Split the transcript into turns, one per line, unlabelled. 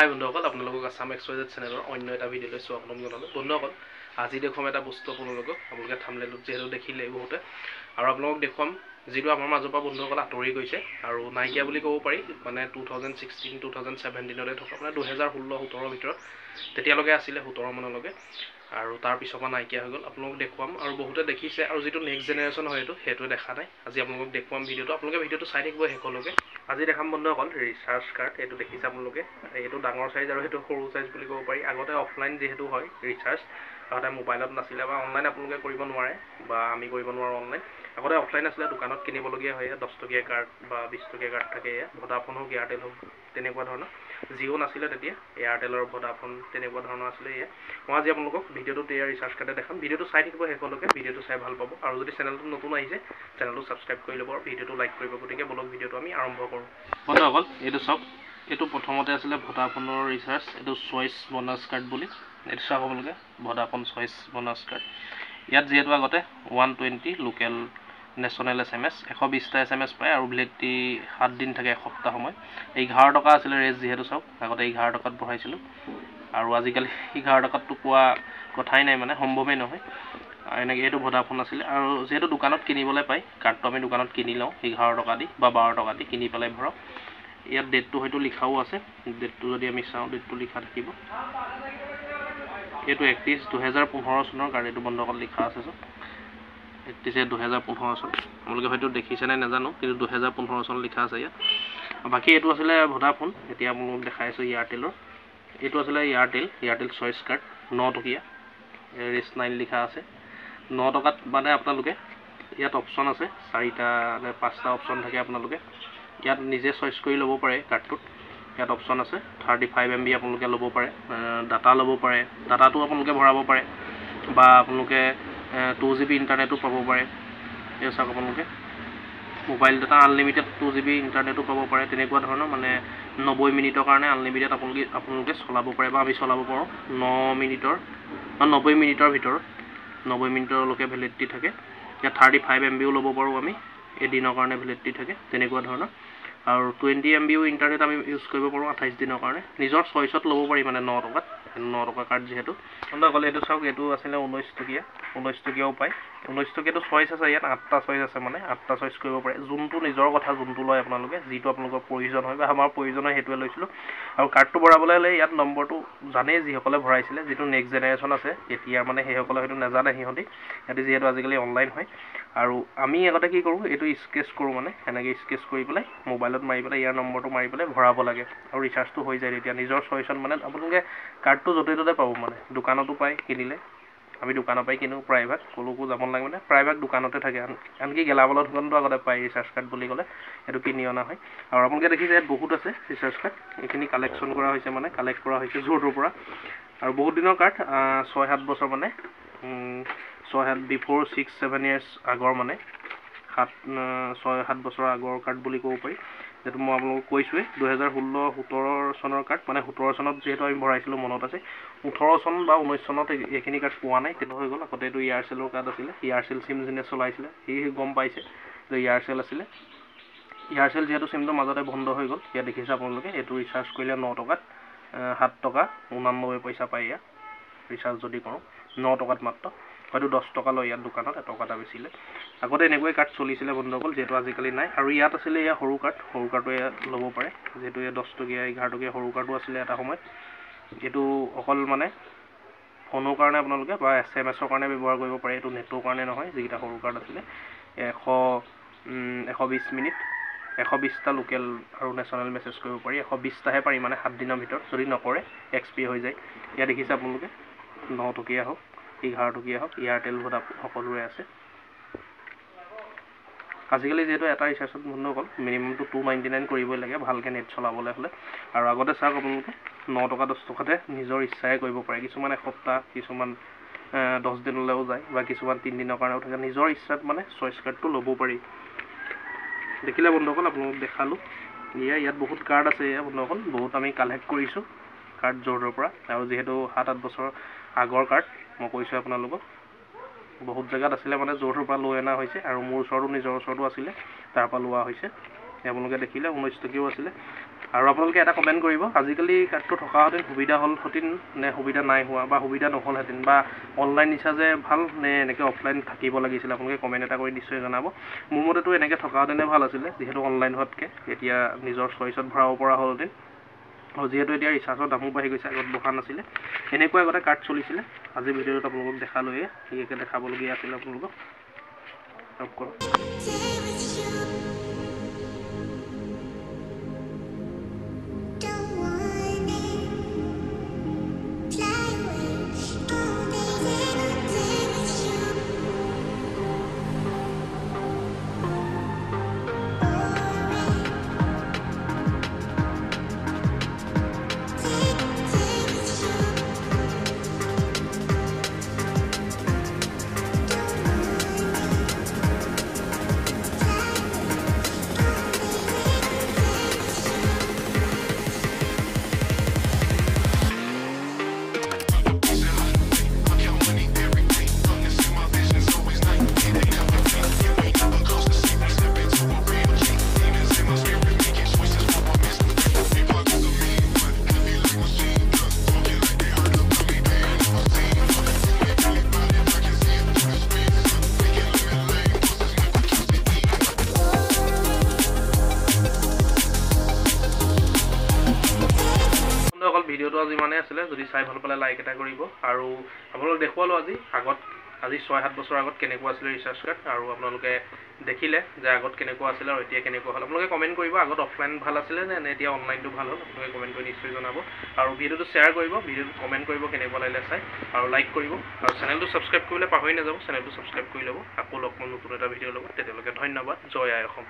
হাই বন্ধুসকল, আপোনালোকক আছাম এক্সপ্ৰেছ চেনেলৰ অন্য এটা ভিডিঅ'লৈ স্বাগতম জনালোঁ। বন্ধুসকল, আজি দেখুৱাম এটা বস্তু আপোনালোকক থাম্বনেইলত যিহেতু দেখিলে বহুতে, আৰু আপোনালোকক দেখুৱাম যিটো আমাৰ মাজৰ পৰা বন্ধুসকল আঁতৰি গৈছে আৰু নাইকিয়া বুলি ক'ব পাৰি। মানে 2016 2017 থকা মানে 2016-17 ভিতৰত তেতিয়ালৈকে আছিলে 17 মানলৈকে, আৰু তাৰ পিছৰ পৰা নাইকিয়া হৈ গ'ল। আপোনালোকক দেখুৱাম আৰু বহুতে দেখিছে, আৰু যিটো নেক্সট জেনেৰেশ্যন হয় সেইটোৱে দেখা নাই। আজি আপোনালোকক দেখুৱাম ভিডিঅ'টো, আপোনালোকে ভিডিঅ'টো চাই থাকিব শেষলৈকে। আজি দেখাম বন্ধুসকল ৰিচাৰ্জ কাৰ্ড। এইটো দেখিছে আপোনালোকে, এইটো ডাঙৰ চাইজ আৰু সেইটো সৰু চাইজ বুলি ক'ব পাৰি। আগতে অফলাইন যিহেতু হয় ৰিচাৰ্জ, আগতে মোবাইলত নাছিলে বা অনলাইন আপোনালোকে কৰিব নোৱাৰে বা আমি কৰিব নোৱাৰোঁ অনলাইন। আগতে অফলাইন আছিলে, দোকানত কিনিবলগীয়া হয়। 10 টকীয়া কাৰ্ড বা 20 টকীয়া কাৰ্ড থাকে। ভোডাফোন হওক, এয়াৰটেল হওক, তেনেকুৱা ধৰণৰ। জিঅ' নাছিলে তেতিয়া, এয়াৰটেলৰ ভোডাফোন তেনেকুৱা ধৰণৰ আছিলে। মই আজি আপোনালোকক ভিডিঅ'টোত ৰিচাৰ্জ কাৰ্ডে দেখাম। ভিডিঅ'টো চাই থাকিব শেষলৈকে, ভিডিঅ'টো চাই ভাল পাব। আৰু যদি চেনেলটো নতুন আহিছে, চেনেলটো ছাবস্ক্ৰাইব কৰি ল'ব আৰু ভিডিঅ'টো লাইক কৰিব। গতিকে বলক ভিডিঅ'টো আমি আৰম্ভ কৰোঁ। বন্ধুসকল, এইটো চাওক, এইটো প্ৰথমতে আছিলে ভোডাফোনৰ ৰিচাৰ্জ। এইটো চইচ বনাছ কাৰ্ড বুলি, এইটো চাওক আপোনালোকে, ভোডাফোন চইচ বনাছ কাৰ্ড। ইয়াত যিহেতু আগতে 120 লোকেল নেশ্যনেল SMS 120টা SMS পায় আৰু ভেলিডিটি 7 দিন থাকে, এসপ্তাহ সময়। 11 টকা আছিলে ৰেজ, যিহেতু চাওক আগতে 11 টকাত ভৰাইছিলোঁ, আৰু আজিকালি 11 টকাততো পোৱা কথাই নাই, মানে সম্ভৱেই নহয়। এনেকৈ এইটো ভোডাফোন আছিলে, আৰু যিহেতু দোকানত কিনিবলৈ পায় কাৰ্ডটো, আমি দোকানত কিনি লওঁ 11 টকা দি বা 12 টকা দি কিনি পেলাই ভৰাওঁ। ইয়াত ডেটটো হয়তো লিখাও আছে, ডেটটো যদি আমি চাওঁ ডেটটো লিখা থাকিব। এইটো 31 2015 চনৰ কাৰ্ড, এইটো বন্ধুসকল লিখা আছে। চব 31 2015 চন, আপোনালোকে হয়তো দেখিছেনে নাজানো, কিন্তু 2015 চন লিখা আছে ইয়াত। বাকী এইটো আছিলে ভোডাফোন, এতিয়া আপোনালোকক দেখাই আছোঁ এয়াৰটেলৰ। এইটো আছিলে এয়াৰটেল চইচ কাৰ্ড, 9 টকীয়া, ৰেছ 9 লিখা আছে। 9 টকাত মানে আপোনালোকে ইয়াত অপশ্যন আছে, 4টা নে 5টা অপশ্যন থাকে। আপোনালোকে ইয়াত নিজে চইচ কৰি ল'ব পাৰে কাৰ্ডটোত। ইয়াত অপশ্যন আছে 35 MB আপোনালোকে ল'ব পাৰে, ডাটা ল'ব পাৰে, ডাটাটো আপোনালোকে ভৰাব পাৰে, বা আপোনালোকে 2 GB ইণ্টাৰনেটো পাব পাৰে। এই চাওক আপোনালোকে, মোবাইল ডাটা আনলিমিটেড 2 GB ইণ্টাৰনেটো পাব পাৰে। তেনেকুৱা ধৰণৰ, মানে 90 মিনিটৰ কাৰণে আনলিমিটেড আপোনালোকে চলাব পাৰে, বা আমি চলাব পাৰোঁ 90 মিনিটৰ ভিতৰত। 90 মিনিটৰলৈকে ভেলিডিটি থাকে। ইয়াত 35 MBও ল'ব পাৰোঁ আমি, এদিনৰ কাৰণে ভেলিডিটি থাকে, তেনেকুৱা ধৰণৰ। আৰু 20 MBও ইণ্টাৰনেট আমি ইউজ কৰিব পাৰোঁ 28 দিনৰ কাৰণে। নিজৰ চইচত ল'ব পাৰি, মানে 9 টকাত, 9 টকা কাৰ্ড যিহেতু। বন্ধুসকল, এইটো চাওক, এইটো আছিলে 19 টকীয়া, 19 টকীয়াও পায়। 19 টকীয়াটো চইচ আছে, ইয়াত 8টা চইচ আছে, মানে 8টা চইচ কৰিব পাৰে। যোনটো নিজৰ কথা, যোনটো লয় আপোনালোকে, যিটো আপোনালোকৰ প্ৰয়োজন হয় বা আমাৰ প্ৰয়োজন হয় সেইটোৱে লৈছিলোঁ। আৰু কাৰ্ডটো ভৰাবলৈ হ'লে ইয়াত নম্বৰটো জানেই যিসকলে ভৰাইছিলে, যিটো নেক্সট জেনেৰেশ্যন আছে এতিয়া, মানে সেইসকলে হয়তো নাজানে সিহঁতি যিহেতু আজিকালি অনলাইন হয়। আৰু আমি আগতে কি কৰোঁ, এইটো স্কেচ কৰোঁ, মানে এনেকৈ স্কেচ কৰি পেলাই মোবাইলত মাৰি পেলাই ইয়াৰ নম্বৰটো মাৰি পেলাই ভৰাব লাগে, আৰু ৰিচাৰ্জটো হৈ যায় তেতিয়া নিজৰ চইচত। মানে আপোনালোকে কাৰ্ডটো য'তে ত'তে পাব, মানে দোকানতো পায় কিনিলে। আমি দোকানৰ পৰাই কিনো প্ৰায়ভাগ, ক'লৈকো যাব নালাগে, মানে প্ৰায়ভাগ দোকানতে থাকে। আনকি গেলামালৰ দোকানতো আগতে পায় ৰিচাৰ্জ কাৰ্ড বুলি ক'লে, সেইটো কিনি অনা হয়। আৰু আপোনালোকে দেখিছে ইয়াত বহুত আছে ৰিচাৰ্জ কাৰ্ড, এইখিনি কালেকশ্যন কৰা হৈছে, মানে কালেক্ট কৰা হৈছে য'ৰ ত'ৰ পৰা। আৰু বহুত দিনৰ কাৰ্ড, 6-7 বছৰ, মানে 6-7 বিফ'ৰ 6-7 ইয়াৰ্ছ আগৰ, মানে 6-7 বছৰ আগৰ কাৰ্ড বুলি ক'ব পাৰি। যিহেতু মই আপোনালোকক কৈছোঁৱেই 2016-17 চনৰ কাৰ্ড, মানে 17 চনত যিহেতু আমি ভৰাইছিলোঁ, মনত আছে। 18 চন বা 19 চনত এইখিনি কাৰ্ড পোৱা নাই, সেইটো হৈ গ'ল। আগতে এইটো এয়াৰচেলৰ কাৰ্ড আছিলে, এয়াৰচেল চিম যোনে চলাইছিলে সি গম পাইছে যে এয়াৰচেল আছিলে। এয়াৰচেল যিহেতু চিমটো মাজতে বন্ধ হৈ গ'ল। ইয়াত দেখিছে আপোনালোকে, এইটো ৰিচাৰ্জ কৰিলে 9 টকাত 7 টকা 89 পইচা পায় ইয়াত ৰিচাৰ্জ যদি কৰোঁ, 9 টকাত মাত্ৰ। হয়তো 10 টকা লয় ইয়াত দোকানত, এটকা বেছিলে। আগতে এনেকুৱাই কাৰ্ড চলিছিলে বন্ধুসকল, যিহেতু আজিকালি নাই। আৰু ইয়াত আছিলে এয়া সৰু কাৰ্ডটো ইয়াত ল'ব পাৰে, যিহেতু এই 10 টকীয়া 11 টকীয়া সৰু কাৰ্ডো আছিলে এটা সময়ত। এইটো অকল মানে ফোনৰ কাৰণে আপোনালোকে বা SMS-ৰ কাৰণে ব্যৱহাৰ কৰিব পাৰে, এইটো নেটৰ কাৰণে নহয়। যিকেইটা সৰু কাৰ্ড আছিলে 120 মিনিট 120টা লোকেল আৰু নেশ্যনেল মেছেজ কৰিব পাৰি। 120টাহে পাৰি, মানে 7 দিনৰ ভিতৰত, যদি নকৰে এক্সপি হৈ যায়। ইয়াত দেখিছে আপোনালোকে, 9 টকীয়া হওক, 11 টকীয়া হওক, এয়াৰটেল ভোডাফোন সকলোৰে আছে। আজিকালি যিহেতু এটা ৰিচাৰ্জত বন্ধুসকল মিনিমামটো 299 কৰিবই লাগে, ভালকৈ নেট চলাবলৈ হ'লে। আৰু আগতে চাওক আপোনালোকে, 9 টকা 10 টকাতে নিজৰ ইচ্ছাৰে কৰিব পাৰে। কিছুমান এসপ্তাহ, কিছুমান 10 দিনলৈও যায়, বা কিছুমান 3 দিনৰ কাৰণেও থাকে। নিজৰ ইচ্ছাত মানে চইচ কাৰ্ডটো ল'ব পাৰি। দেখিলে বন্ধুসকল, আপোনালোকক দেখালোঁ। ইয়াত বহুত কাৰ্ড আছে, বন্ধুসকল বহুত আমি কালেক্ট কৰিছোঁ কাৰ্ড য'ৰ ত'ৰ পৰা। আৰু যিহেতু 7-8 বছৰ আগৰ কাৰ্ড, মই কৈছোঁ আপোনালোকক, বহুত জেগাত আছিলে, মানে য'ৰ ত'ৰ পৰা লৈ অনা হৈছে। আৰু মোৰ ওচৰতো, নিজৰ ওচৰতো আছিলে, তাৰ পৰা লোৱা হৈছে। আপোনালোকে দেখিলে 19 টকীয়াও আছিলে। আৰু আপোনালোকে এটা কমেণ্ট কৰিব, আজিকালি কাৰ্ডটো থকাহেঁতেন সুবিধা হ'লহেঁতেন নে সুবিধা নাই হোৱা বা সুবিধা নহ'লহেঁতেন, বা অনলাইন ৰিচাৰ্জে ভাল নে এনেকৈ অফলাইন থাকিব লাগিছিলে, আপোনালোকে কমেণ্ট এটা কৰি নিশ্চয় জনাব। মোৰ মতেতো এনেকৈ থকাহেঁতেনে ভাল আছিলে, যিহেতু অনলাইন হোৱাতকৈ এতিয়া নিজৰ চইচত ভৰাব পৰা হ'লহেঁতেন। আৰু যিহেতু এতিয়া ৰিচাৰ্জৰ দামো বাঢ়ি গৈছে, আগত বঢ়া নাছিলে, এনেকুৱা আগতে কাৰ্ড চলিছিলে। আজিৰ ভিডিঅ'টোত আপোনালোকক দেখালৈয়ে সেয়াকে দেখাবলগীয়া আছিলে আপোনালোকক। অকল ভিডিঅ'টো আজি ইমানেই আছিলে। যদি চাই ভাল পালে লাইক এটা কৰিব। আৰু আপোনালোক দেখুৱালোঁ আজি 6-7 বছৰ আগত কেনেকুৱা আছিলে ৰিচাৰ্জ কাৰ্ড, আৰু আপোনালোকে দেখিলে যে আগত কেনেকুৱা আছিলে আৰু এতিয়া কেনেকুৱা হ'ল। আপোনালোকে কমেণ্ট কৰিব, আগত অফলাইন ভাল আছিলে নে এতিয়া অনলাইনটো ভাল হ'ল। আপোনালোকে কমেণ্ট কৰি নিশ্চয় জনাব। আৰু ভিডিঅ'টো শ্বেয়াৰ কৰিব, ভিডিঅ'টো কমেণ্ট কৰিব কেনেকুৱা লাগিলে চাই, আৰু লাইক কৰিব। আৰু চেনেলটো ছাবস্ক্ৰাইব কৰিবলৈ পাহৰি নাযাব, চেনেলটো ছাবস্ক্ৰাইব কৰি ল'ব। আকৌ লগ পাম নতুন এটা ভিডিঅ'ৰ লগত। তেতিয়ালৈকে ধন্যবাদ। জয় আই অসম।